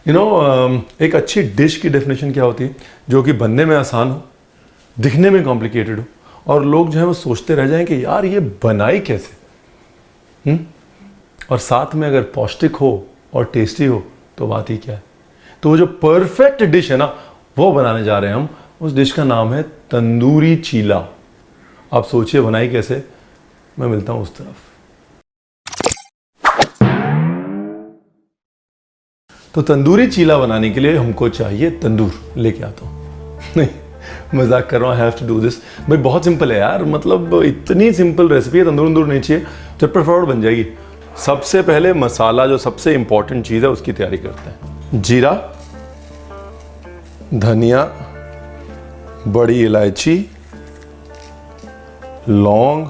एक अच्छी डिश की डेफिनेशन क्या होती है? जो कि बनने में आसान हो, दिखने में कॉम्प्लिकेटेड हो, और लोग जो है वो सोचते रह जाएं कि यार ये बनाई कैसे। और साथ में अगर पौष्टिक हो और टेस्टी हो तो बात ही क्या है। तो वो जो परफेक्ट डिश है ना, वो बनाने जा रहे हैं हम। उस डिश का नाम है तंदूरी चीला। आप सोचिए बनाई कैसे। मैं मिलता हूं उस तरफ। तो तंदूरी चीला बनाने के लिए हमको चाहिए तंदूर। लेके आता हूँ नहीं, मजाक कर रहा हूँ। Have to do this. भाई बहुत सिंपल है यार, मतलब इतनी सिंपल रेसिपी है। तंदूर नहीं चाहिए, झटपट फटाफट बन जाएगी। सबसे पहले मसाला, जो सबसे इंपॉर्टेंट चीज़ है, उसकी तैयारी करते हैं। जीरा, धनिया, बड़ी इलायची, लौंग,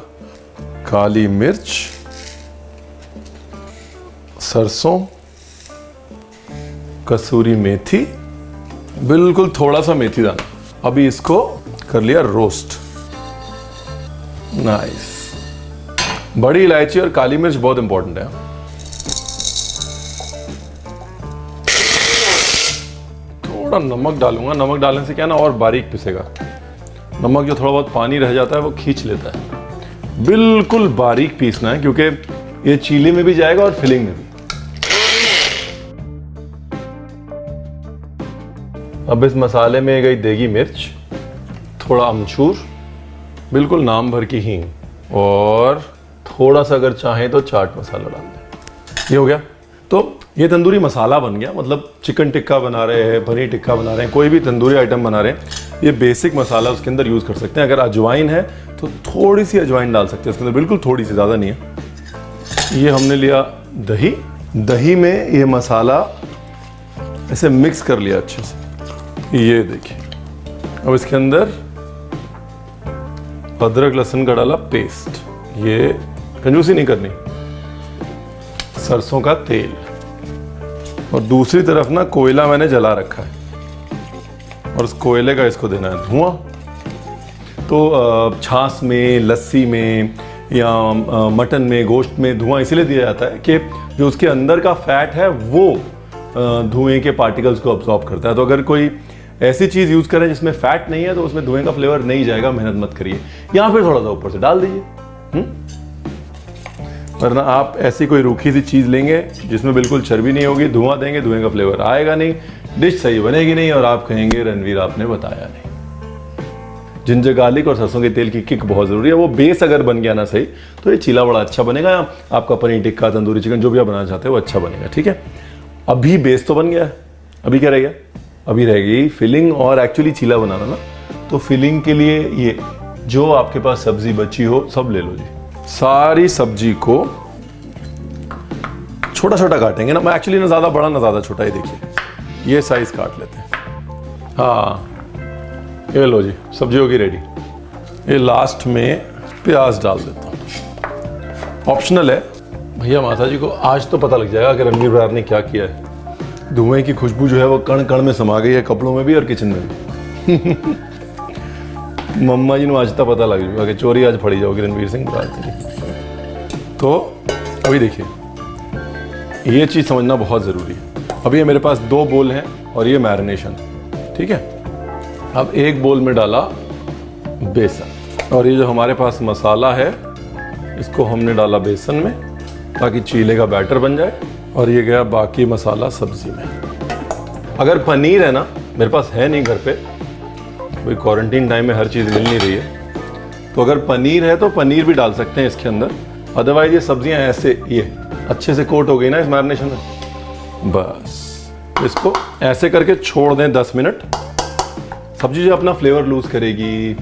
काली मिर्च, सरसों, कसूरी मेथी, बिल्कुल थोड़ा सा मेथी दाना। अभी इसको कर लिया रोस्ट। नाइस। बड़ी इलायची और काली मिर्च बहुत इंपॉर्टेंट है। थोड़ा नमक डालूंगा। नमक डालने से क्या ना और बारीक पिसेगा। नमक जो थोड़ा बहुत पानी रह जाता है वो खींच लेता है। बिल्कुल बारीक पीसना है, क्योंकि ये चीले में भी जाएगा और फिलिंग में भी। अब इस मसाले में गई देगी मिर्च, थोड़ा अमचूर, बिल्कुल नाम भर की हींग, और थोड़ा सा अगर चाहें तो चाट मसाला डाल दें। ये हो गया। तो ये तंदूरी मसाला बन गया। मतलब चिकन टिक्का बना रहे हैं, पनीर टिक्का बना रहे हैं, कोई भी तंदूरी आइटम बना रहे हैं, ये बेसिक मसाला उसके अंदर यूज़ कर सकते हैं। अगर अजवाइन है तो थोड़ी सी अजवाइन डाल सकते हैं उसके अंदर, बिल्कुल थोड़ी सी, ज़्यादा नहीं है। ये हमने लिया दही। दही में ये मसाला ऐसे मिक्स कर लिया अच्छे से। ये देखिए। अब इसके अंदर अदरक लहसुन का डाला पेस्ट। ये कंजूसी नहीं करनी। सरसों का तेल, और दूसरी तरफ ना कोयला मैंने जला रखा है, और उस कोयले का इसको देना है धुआं। तो छाछ में, लस्सी में, या मटन में, गोश्त में धुआं इसलिए दिया जाता है कि जो उसके अंदर का फैट है वो धुएं के पार्टिकल्स को अब्सॉर्ब करता है। तो अगर कोई ऐसी चीज़ यूज़ करें जिसमें फैट नहीं है तो उसमें धुएं का फ्लेवर नहीं जाएगा। मेहनत मत करिए। यहाँ पे थोड़ा सा ऊपर से डाल दीजिए। वरना आप ऐसी कोई रूखी सी चीज़ लेंगे जिसमें बिल्कुल चर्बी नहीं होगी, धुआं देंगे, धुएं का फ्लेवर आएगा नहीं, डिश सही बनेगी नहीं, और आप कहेंगे रणवीर आपने बताया नहीं। जिंजर गार्लिक और सरसों के तेल की किक बहुत ज़रूरी है। वो बेस अगर बन गया ना सही, तो ये चीला बड़ा अच्छा बनेगा। आपका पनीर टिक्का, तंदूरी चिकन, जो भी आप बनाना चाहते हैं वो अच्छा बनेगा। ठीक है। अभी बेस तो बन गया है, अभी क्या रह गया? अभी रहेगी फिलिंग। और एक्चुअली चीला बनाना ना, तो फिलिंग के लिए ये जो आपके पास सब्जी बची हो सब ले लो जी। सारी सब्जी को छोटा छोटा काटेंगे ना। मैं एक्चुअली ना ज़्यादा बड़ा ना ज़्यादा छोटा ही, देखिए ये साइज काट लेते हैं। हाँ, ये लो जी, सब्जी होगी रेडी। ये लास्ट में प्याज डाल देता हूँ। ऑप्शनल है भैया। माता जी को आज तो पता लग जाएगा कि रणवीर ब्रार ने क्या किया है। धुएं की खुशबू जो है वो कण कण में समा गई है, कपड़ों में भी और किचन में भी। मम्मा जी ने आज तक पता लग जाएगा कि चोरी आज फड़ी जाओगी रणवीर सिंह ब्रार की। तो अभी देखिए, ये चीज़ समझना बहुत ज़रूरी है। अभी ये मेरे पास 2 बोल हैं और ये मैरिनेशन। ठीक है। अब एक बोल में डाला बेसन, और ये जो हमारे पास मसाला है इसको हमने डाला बेसन में ताकि चीले का बैटर बन जाए, और ये गया बाकी मसाला सब्जी में। अगर पनीर है ना, मेरे पास है नहीं घर पे, कोई क्वारंटीन टाइम में हर चीज़ मिल नहीं रही है, तो अगर पनीर है तो पनीर भी डाल सकते हैं इसके अंदर। अदरवाइज ये सब्जियां ऐसे ये अच्छे से कोट हो गई ना इस मैरिनेशन में। बस इसको ऐसे करके छोड़ दें 10 मिनट। सब्जी जो अपना फ्लेवर लूज करेगी,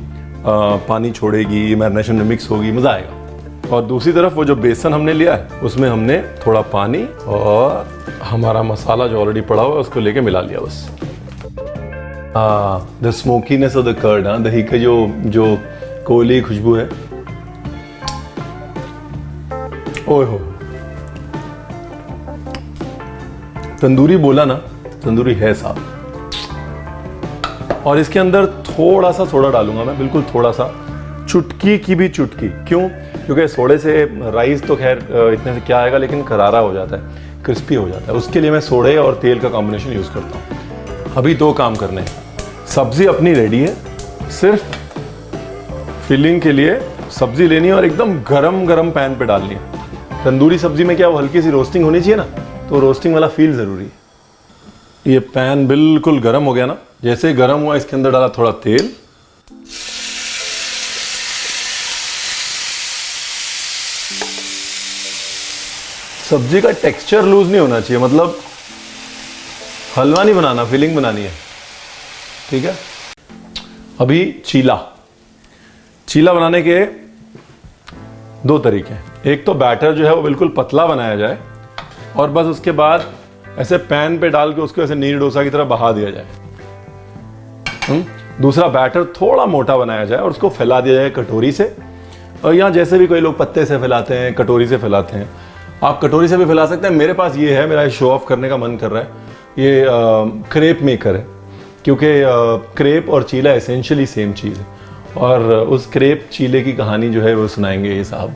पानी छोड़ेगी, मैरिनेशन में मिक्स होगी, मज़ा आएगा। और दूसरी तरफ वो जो बेसन हमने लिया है उसमें हमने थोड़ा पानी और हमारा मसाला जो ऑलरेडी पड़ा हुआ है उसको लेके मिला लिया बस। The smokiness of the curd, दही का जो कोयले की खुशबू है। ओए हो, तंदूरी बोला ना, तंदूरी है साहब। और इसके अंदर थोड़ा सा सोडा डालूंगा मैं, बिल्कुल थोड़ा सा, चुटकी की भी चुटकी। क्यों? क्योंकि सोडे से राइस तो खैर इतने से क्या आएगा, लेकिन करारा हो जाता है। क्रिस्पी हो जाता है। उसके लिए मैं सोडे और तेल का कॉम्बिनेशन यूज़ करता हूँ। अभी 2 काम करने हैं। सब्ज़ी अपनी रेडी है, सिर्फ फिलिंग के लिए सब्ज़ी लेनी है और एकदम गरम गरम पैन पे डालनी है। तंदूरी सब्ज़ी में क्या वो हल्की सी रोस्टिंग होनी चाहिए ना, तो रोस्टिंग वाला फील ज़रूरी है। ये पैन बिल्कुल गरम हो गया ना, जैसे ही गरम हुआ इसके अंदर डाला थोड़ा तेल, सब्जी का टेक्सचर लूज नहीं होना चाहिए, मतलब हलवा नहीं बनाना, फिलिंग बनानी है, ठीक है। अभी चीला बनाने के 2 तरीके हैं। एक तो बैटर जो है वो बिल्कुल पतला बनाया जाए और बस उसके बाद ऐसे पैन पे डाल के उसको ऐसे नीर डोसा की तरह बहा दिया जाए। दूसरा बैटर थोड़ा मोटा बनाया जाए और उसको फैला दिया जाए कटोरी से, और यहाँ जैसे भी कोई लोग पत्ते से फैलाते हैं, कटोरी से फैलाते हैं, आप कटोरी से भी फैला सकते हैं। मेरे पास ये है, मेरा शो ऑफ करने का मन कर रहा है। ये क्रेप मेकर है, क्योंकि क्रेप और चीला एसेंशियली सेम चीज़ है, और उस क्रेप चीले की कहानी जो है वो सुनाएंगे ये साहब।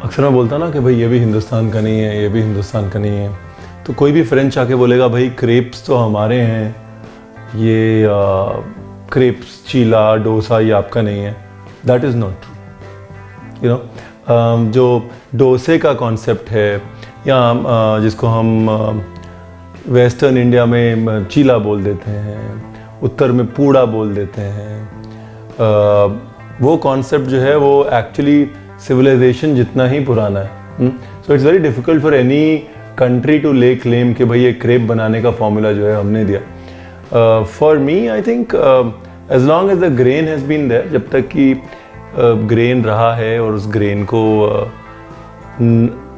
अक्सर मैं बोलता ना कि भाई ये भी हिंदुस्तान का नहीं है, ये भी हिंदुस्तान का नहीं है, तो कोई भी फ्रेंच आके बोलेगा भाई क्रेप्स तो हमारे हैं, ये क्रेप्स, चीला, डोसा ये आपका नहीं है। That is not true. जो डोसे का कॉन्सेप्ट है, या जिसको हम वेस्टर्न इंडिया में चीला बोल देते हैं, उत्तर में पूड़ा बोल देते हैं, वो कॉन्सेप्ट जो है वो एक्चुअली सिविलाइजेशन जितना ही पुराना है। So it's very difficult for any country to lay claim कि भाई ये क्रेप बनाने का फॉर्मूला जो है हमने दिया। For me I think as long as the grain has been there, जब तक कि ग्रेन रहा है और उस ग्रेन को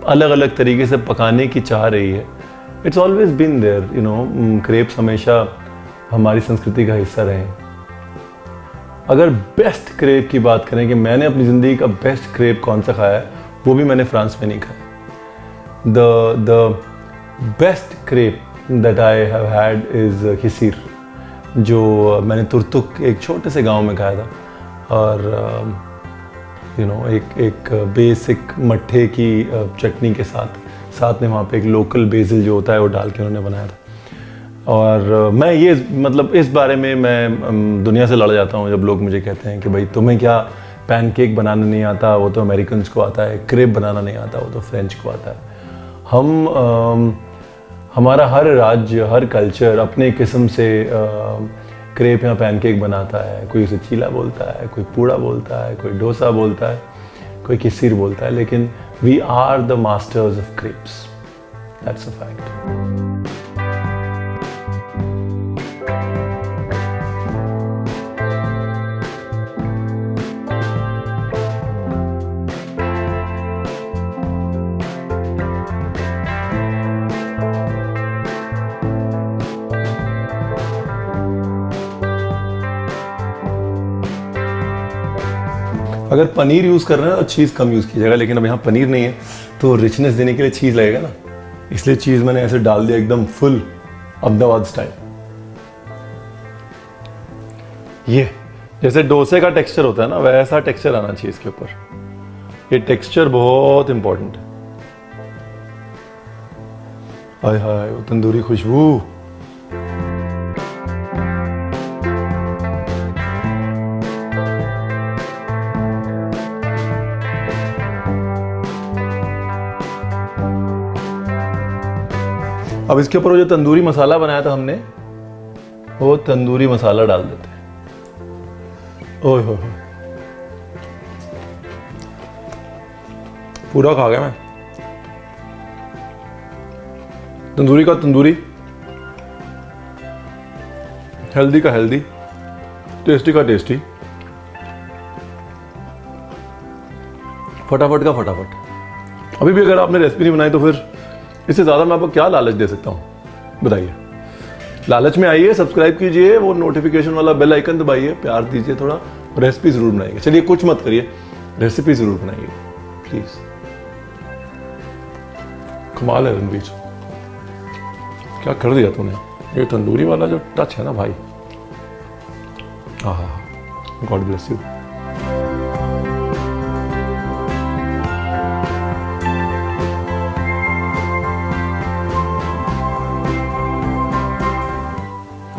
अलग अलग तरीके से पकाने की चाह रही है, it's always been there. Crepes हमेशा हमारी संस्कृति का हिस्सा रहे हैं। अगर बेस्ट क्रेप की बात करें कि मैंने अपनी ज़िंदगी का बेस्ट क्रेप कौन सा खाया है, वो भी मैंने फ्रांस में नहीं खाया। The best crepe that I have had is khisir, जो मैंने तुर्तुक एक छोटे से गांव में खाया था, और एक बेसिक मट्ठे की चटनी के साथ में वहाँ पे एक लोकल बेसिल जो होता है वो डाल के उन्होंने बनाया था। और मैं ये मतलब इस बारे में मैं दुनिया से लड़ जाता हूँ जब लोग मुझे कहते हैं कि भाई तुम्हें क्या पैनकेक बनाना नहीं आता, वो तो अमेरिकन्स को आता है, क्रेप बनाना नहीं आता, वो तो फ्रेंच को आता है। हमारा हर राज्य, हर कल्चर अपने किस्म से क्रेप या पैनकेक बनाता है। कोई उसे चीला बोलता है, कोई पूड़ा बोलता है, कोई डोसा बोलता है, कोई किसीर बोलता है, लेकिन we are the masters of crepes, that's a fact. अगर पनीर यूज़ कर रहे हैं तो चीज़ कम यूज़ कीजिएगा, लेकिन अब यहाँ पनीर नहीं है तो रिचनेस देने के लिए चीज़ लगेगा ना, इसलिए चीज़ मैंने ऐसे डाल दिया एकदम फुल अहमदाबाद स्टाइल। ये जैसे डोसे का टेक्सचर होता है ना, वैसा टेक्सचर आना चाहिए इसके ऊपर। ये टेक्सचर बहुत इंपॉर्टेंट है। हाय हाय वो तंदूरी खुशबू। अब इसके ऊपर जो तंदूरी मसाला बनाया था हमने, वो तंदूरी मसाला डाल देते हैं। ओह हो, पूरा खा गया मैं। तंदूरी का तंदूरी, हेल्दी का हेल्दी, टेस्टी का टेस्टी, फटाफट का फटाफट। अभी भी अगर आपने रेसिपी नहीं बनाई तो फिर इससे ज़्यादा मैं आपको क्या लालच दे सकता हूँ, बताइए। लालच में आइए, सब्सक्राइब कीजिए, वो नोटिफिकेशन वाला बेल आइकन दबाइए, प्यार दीजिए थोड़ा, रेसिपी ज़रूर बनाइए। चलिए कुछ मत करिए, रेसिपी ज़रूर बनाइए प्लीज़। कमाल है रणवीर, क्या कर दिया तूने। ये तंदूरी वाला जो टच है ना भाई, हाँ, गॉड ब्लेस यू।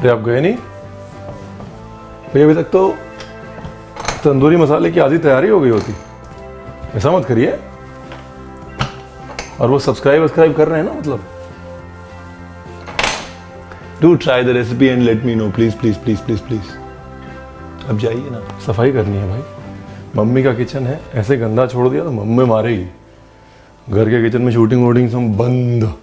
अरे आप गए नहीं भैया? अभी तक तो तंदूरी मसाले की आधी तैयारी हो गई होती। ऐसा मत करिए। और वो सब्सक्राइब कर रहे हैं ना, मतलब। Do try the recipe and let me know, please please please please please. अब जाइए ना, सफाई करनी है भाई। मम्मी का किचन है, ऐसे गंदा छोड़ दिया तो मम्मी मारेगी। घर के किचन में शूटिंग वूटिंग सब बंद।